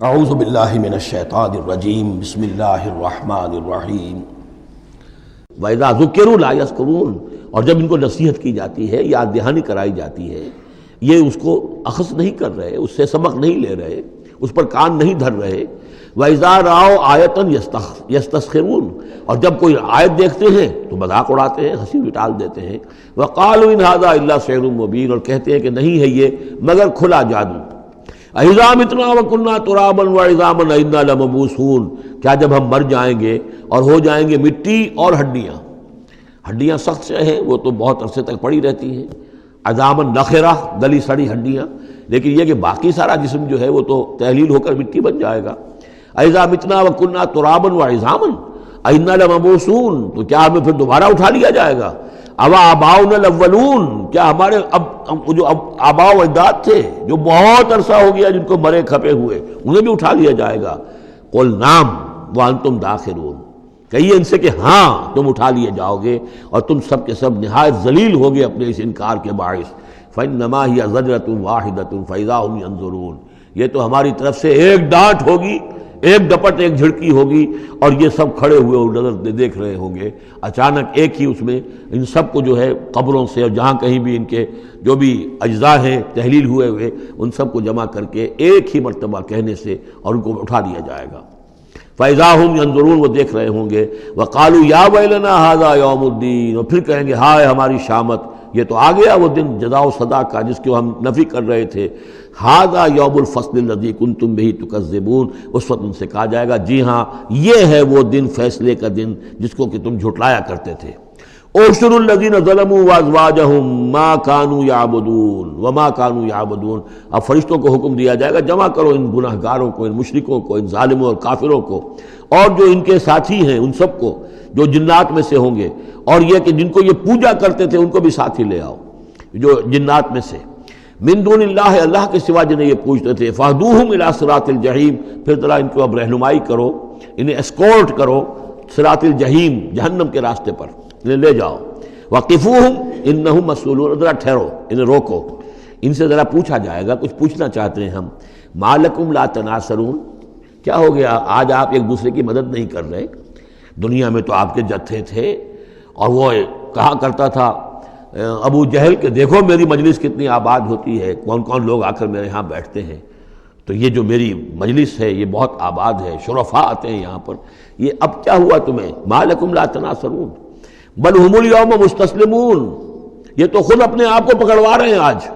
اعوذ باللہ من الشیطان الرجیم بسم اللہ الرحمن الرحیم وَإِذَا ذُكِّرُوا لَا يَذْكُرُونَ، اور جب ان کو نصیحت کی جاتی ہے، یاد دہانی کرائی جاتی ہے، یہ اس کو اخذ نہیں کر رہے، اس سے سبق نہیں لے رہے، اس پر کان نہیں دھر رہے۔ وَإِذَا رَأَوْا آیَةً يَسْتَسْخِرُونَ، اور جب کوئی آیت دیکھتے ہیں تو مذاق اڑاتے ہیں، ہنسی ٹال دیتے ہیں۔ وَقَالُوا إِنْ هَذَا إِلَّا سِحْرٌ مُبِينٌ، اور کہتے ہیں کہ نہیں ہے یہ مگر کھلا جادو۔ اَإِذَا مِتْنَا وَكُنَّا تُرَابًا وَعِظَامًا أَإِنَّا لَمَبْعُوثُونَ، کیا جب ہم مر جائیں گے اور ہو جائیں گے مٹی اور ہڈیاں؟ ہڈیاں سخت سے ہیں، وہ تو بہت عرصے تک پڑی رہتی ہیں، عظامًا نخرہ، گلی سڑی ہڈیاں، لیکن یہ کہ باقی سارا جسم جو ہے وہ تو تحلیل ہو کر مٹی بن جائے گا۔ اَإِذَا مِتْنَا وَكُنَّا تُرَابًا وَعِظَامًا أَإِنَّا لَمَبْعُوثُونَ، تو کیا ہمیں پھر دوبارہ اٹھا لیا جائے گا؟ اَوَا آبَاؤُنَا الْأَوَّلُونَ، کیا ہمارے جو آباء و اجداد تھے جو بہت عرصہ ہو گیا جن کو مرے کھپے ہوئے، انہیں بھی اٹھا لیا جائے گا؟ قُلْ نَعَمْ وَأَنْتُمْ دَاخِرُونَ، کہیے ان سے کہ ہاں تم اٹھا لیے جاؤ گے، اور تم سب کے سب نہایت ذلیل ہوگے اپنے اس انکار کے باعث۔ فَإِنَّمَا هِيَ زَجْرَةٌ وَاحِدَةٌ فَإِذَا هُمْ يَنظُرُونَ، یہ تو ہماری طرف سے ایک ڈانٹ ہوگی، ایک ڈپٹ، ایک جھڑکی ہوگی، اور یہ سب کھڑے ہوئے اور نظر دیکھ رہے ہوں گے۔ اچانک ایک ہی اس میں ان سب کو جو ہے قبروں سے اور جہاں کہیں بھی ان کے جو بھی اجزاء ہیں تحلیل ہوئے ان سب کو جمع کر کے ایک ہی مرتبہ کہنے سے اور ان کو اٹھا دیا جائے گا۔ فَإِذَا هُمْ يَنظُرُونَ، وہ دیکھ رہے ہوں گے۔ وَقَالُوا يَا وَيْلَنَا هَذَا يَوْمُ الدِّينِ، اور پھر کہیں گے ہائے ہماری شامت، یہ تو آ گیا وہ دن جزا و سزا کا جس کو ہم نفی کر رہے تھے۔ هَذَا يَوْمُ الْفَصْلِ الَّذِي كُنْتُمْ بِهِ تُكَذِّبُونَ، اس وقت ان سے کہا جائے گا جی ہاں یہ ہے وہ دن، فیصلے کا دن جس کو کہ تم جھٹلایا کرتے تھے۔ اُحْشُرُوا الَّذِينَ ظَلَمُوا وَأَزْوَاجَهُمْ مَا كَانُوا يَعْبُدُونَ وَمَا كَانُوا يَعْبُدُونَ، اب فرشتوں کو حکم دیا جائے گا جمع کرو ان گناہگاروں کو، ان مشرکوں کو، ان ظالموں اور کافروں کو، اور جو ان کے ساتھی ہیں ان سب کو جو جنات میں سے ہوں گے، اور یہ کہ جن کو یہ پوجا کرتے تھے ان کو بھی ساتھی لے آؤ جو جنات میں سے۔ من دون اللہ، اللہ کے سوا جنہیں یہ پوجتے تھے۔ فاہدوہم الی صراط الجحیم، پھر ذرا ان کو اب رہنمائی کرو، انہیں اسکورٹ کرو صراط الجحیم، جہنم کے راستے پر انہیں لے جاؤ۔ وقفوہم انہم مسئولون، ذرا ٹھہرو، انہیں روکو، ان سے ذرا پوچھا جائے گا، کچھ پوچھنا چاہتے ہیں ہم۔ ما لکم لا تناصرون، کیا ہو گیا آج آپ ایک دوسرے کی مدد نہیں کر رہے؟ دنیا میں تو آپ کے جتھے تھے، اور وہ کہا کرتا تھا ابو جہل کہ دیکھو میری مجلس کتنی آباد ہوتی ہے، کون کون لوگ آ کر میرے ہاں بیٹھتے ہیں، تو یہ جو میری مجلس ہے یہ بہت آباد ہے، شرفاء آتے ہیں یہاں پر۔ یہ اب کیا ہوا تمہیں؟ ما لکم لا تناصرون بل ہم الیوم مستسلمون، یہ تو خود اپنے آپ کو پکڑوا رہے ہیں آج۔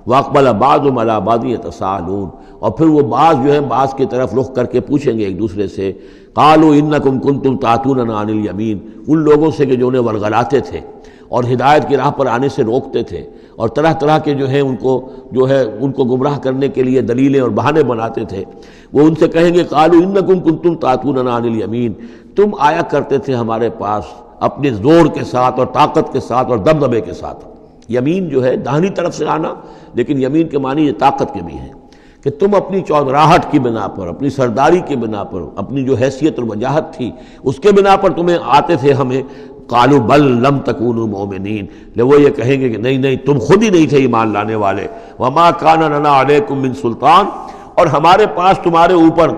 واقبل بعضهم علی بعض یتساءلون، اور پھر وہ بعض جو ہیں بعض کی طرف رخ کر کے پوچھیں گے ایک دوسرے سے۔ قالوا انکم کنتم تعتوننا عن الیمین، ان لوگوں سے کہ جو انہیں ورغلاتے تھے اور ہدایت کی راہ پر آنے سے روکتے تھے، اور طرح طرح کے جو ہیں ان کو گمراہ کرنے کے لیے دلیلیں اور بہانے بناتے تھے، وہ ان سے کہیں گے قالوا انکم کنتم تعتوننا عن الیمین، تم آیا کرتے تھے ہمارے پاس اپنے زور کے ساتھ اور طاقت کے ساتھ اور دبدبے کے ساتھ۔ یمین جو ہے داہنی طرف سے آنا، لیکن یمین کے معنی یہ طاقت کے بھی ہیں، کہ تم اپنی چودراہٹ کی بنا پر، اپنی سرداری کی بنا پر، اپنی جو حیثیت اور وجاہت تھی اس کے بنا پر تمہیں آتے تھے ہمیں۔ قالوا بل لم تکونوا مؤمنین، وہ یہ کہیں گے کہ نہیں تم خود ہی نہیں تھے ایمان لانے والے۔ وما کان لنا علیکم من سلطان، اور ہمارے پاس تمہارے اوپر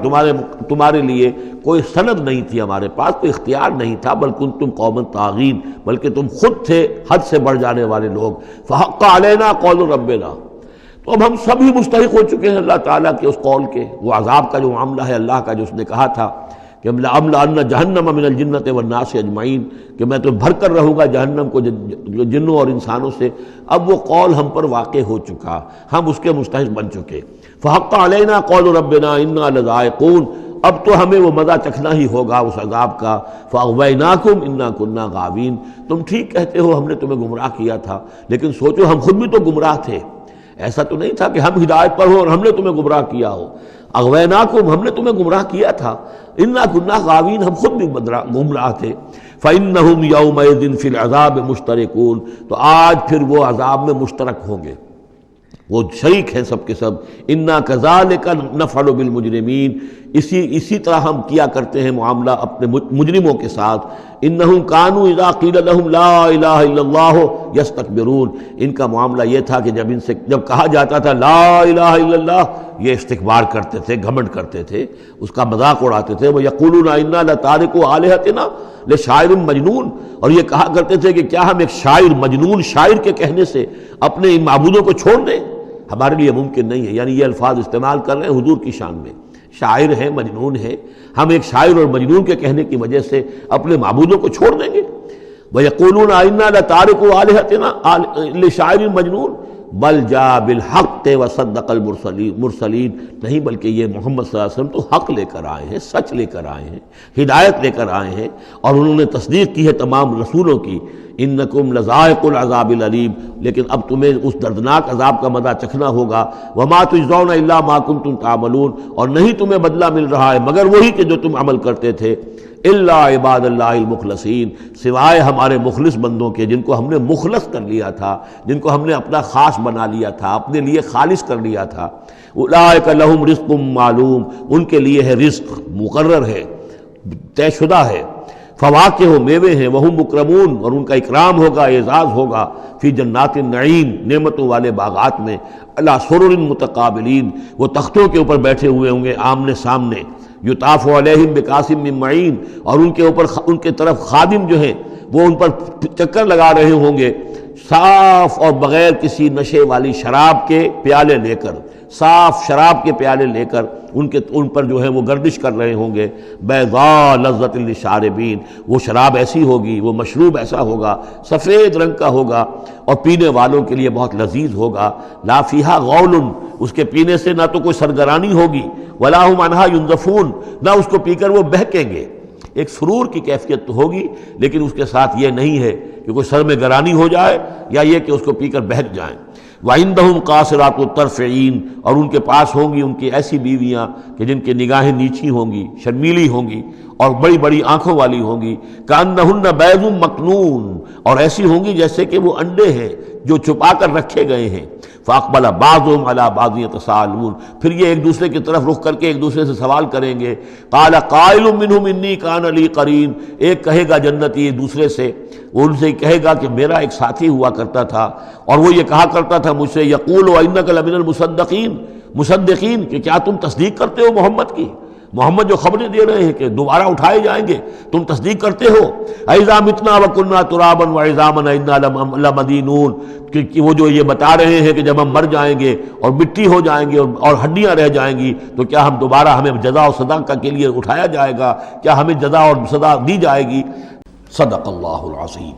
تمہارے لیے کوئی سند نہیں تھی، ہمارے پاس کوئی اختیار نہیں تھا، بل کنتم قوما طاغین، بلکہ تم خود تھے حد سے بڑھ جانے والے لوگ۔ فحق علینا قول ربنا، تو اب ہم سب ہی مستحق ہو چکے ہیں اللہ تعالیٰ کے اس قول کے، وہ عذاب کا جو معاملہ ہے اللہ کا، جو اس نے کہا تھا کہ لَأَمْلَأَنَّ جَهَنَّمَ مِنَ الْجِنَّةِ وَالنَّاسِ أَجْمَعِينَ، کہ میں تو بھر کر رہوں گا جہنم کو جنوں اور انسانوں سے۔ اب وہ قول ہم پر واقع ہو چکا، ہم اس کے مستحق بن چکے۔ فحق علینا قول ربنا انا لذائقون، اب تو ہمیں وہ مزہ چکھنا ہی ہوگا اس عذاب کا۔ فاغویناکم انا کنا غاوین، تم ٹھیک کہتے ہو ہم نے تمہیں گمراہ کیا تھا، لیکن سوچو ہم خود بھی تو گمراہ تھے، ایسا تو نہیں تھا کہ ہم ہدایت پر ہوں اور ہم نے تمہیں گمراہ کیا ہو۔ اغویناکم، ہم نے تمہیں گمراہ کیا تھا، انا کنا غاوین، ہم خود بھی گمراہ تھے۔ فإنہم یومئذ فی العذاب مشترکون، تو آج پھر وہ عذاب میں مشترک ہوں گے، وہ شریک ہیں سب کے سب۔ انا کذالک نفعل بالمجرمین، اسی طرح ہم کیا کرتے ہیں معاملہ اپنے مجرموں کے ساتھ. انہم کانوا اذا قیل لہم لا الہ الا اللہ یستکبرون. ان کا معاملہ یہ تھا کہ جب کہا جاتا تھا لا الہ الا اللہ یہ استکبار کرتے تھے، گھمنڈ کرتے تھے، اس کا مذاق اڑاتے تھے. وَيَقُولُونَ إِنَّا لَتَارِكُو آلِهَتِنَا لِشَاعِرٍ مجنون. اور یہ کہا کرتے تھے کہ کیا ہم ایک شاعر، مجنون شاعر کے کہنے سے اپنے ان معبودوں کو چھوڑ دیں؟ ہمارے لیے ممکن نہیں ہے. یعنی یہ الفاظ استعمال کر رہے ہیں حضور کی شان میں. شاعر ہے، مجنون ہے، ہم ایک شاعر اور مجنون کے کہنے کی وجہ سے اپنے معبودوں کو چھوڑ دیں گے؟ وَيَقُولُونَ إِنَّا لَتَارِكُو آلِهَتِنَا لِشَاعِرٍ مجنون بل جاء بالحق وصدق المرسلین. نہیں بلکہ یہ محمد صلی اللہ علیہ وسلم تو حق لے کر آئے ہیں، سچ لے کر آئے ہیں، ہدایت لے کر آئے ہیں، اور انہوں نے تصدیق کی ہے تمام رسولوں کی. انکم لذائق العذاب العلیم. لیکن اب تمہیں اس دردناک عذاب کا مزہ چکھنا ہوگا. وما تجزون الا ما کنتم تعملون. اور نہیں تمہیں بدلہ مل رہا ہے مگر وہی کہ جو تم عمل کرتے تھے. الا عباد اللہ المخلصین. سوائے ہمارے مخلص بندوں کے جن کو ہم نے مخلص کر لیا تھا، جن کو ہم نے اپنا خاص بنا لیا تھا، اپنے لیے خالص کر لیا تھا. اولئک لہم رزق معلوم. ان کے لیے ہے رزق مقرر ہے، طے شدہ ہے. فواکہ ہو، میوے ہیں، وہم مکرمون، اور ان کا اکرام ہوگا، اعزاز ہوگا. فی جنات النعیم، نعمتوں والے باغات میں. علی سرر متقابلین، وہ تختوں کے اوپر بیٹھے ہوئے ہوں گے آمنے سامنے. یطاف علیہم بکاس من معین، اور ان کے اوپر ان کے طرف خادم جو ہیں وہ ان پر چکر لگا رہے ہوں گے صاف اور بغیر کسی نشے والی شراب کے پیالے لے کر، صاف شراب کے پیالے لے کر ان پر جو ہے وہ گردش کر رہے ہوں گے. بیضاء لذۃ للشاربین، وہ شراب ایسی ہوگی، وہ مشروب ایسا ہوگا، سفید رنگ کا ہوگا اور پینے والوں کے لیے بہت لذیذ ہوگا. لا فیہا غول، اس کے پینے سے نہ تو کوئی سرگرانی ہوگی، ولا ہم عنہا ینزفون، نہ اس کو پی کر وہ بہکیں گے. ایک سرور کی کیفیت تو ہوگی، لیکن اس کے ساتھ یہ نہیں ہے کہ کوئی سر میں گرانی ہو جائے یا یہ کہ اس کو پی کر بہک جائیں. وَعِندَهُمْ قَاصِرَاتُ الطَّرْفِ عِین، اور ان کے پاس ہوں گی ان کی ایسی بیویاں کہ جن کی نگاہیں نیچی ہوں گی، شرمیلی ہوں گی اور بڑی بڑی آنکھوں والی ہوں گی. کَأَنَّهُنَّ بَیضٌ مَکْنُون، اور ایسی ہوں گی جیسے کہ وہ انڈے ہیں جو چھپا کر رکھے گئے ہیں. فَأَقْبَلَ بَعْضُهُمْ عَلَىٰ بَعْضٍ يَتَسَاءَلُونَ، پھر یہ ایک دوسرے کی طرف رخ کر کے ایک دوسرے سے سوال کریں گے. قَالَ قَائِلٌ مِّنْهُمْ إِنِّي كَانَ لِي قَرِينٌ، ایک کہے گا جنتی ایک دوسرے سے، وہ ان سے کہے گا کہ میرا ایک ساتھی ہوا کرتا تھا اور وہ یہ کہا کرتا تھا مجھ سے، یقول وَإِنَّكَ لَمِنَ الْمُصَدِّقِينَ، کہ کیا تم تصدیق کرتے ہو محمد کی؟ محمد جو خبریں دے رہے ہیں کہ دوبارہ اٹھائے جائیں گے، تم تصدیق کرتے ہو؟ اَإِذَا مِتْنَا وَكُنَّا تُرَابًا وَعِظَامًا أَإِنَّا لَمَدِينُونَ، کہ وہ جو یہ بتا رہے ہیں کہ جب ہم مر جائیں گے اور مٹی ہو جائیں گے اور ہڈیاں رہ جائیں گی تو کیا ہم دوبارہ ہمیں جزا و سزا کے لیے اٹھایا جائے گا؟ کیا ہمیں جزا اور سزا دی جائے گی؟ صدق اللہ العظیم.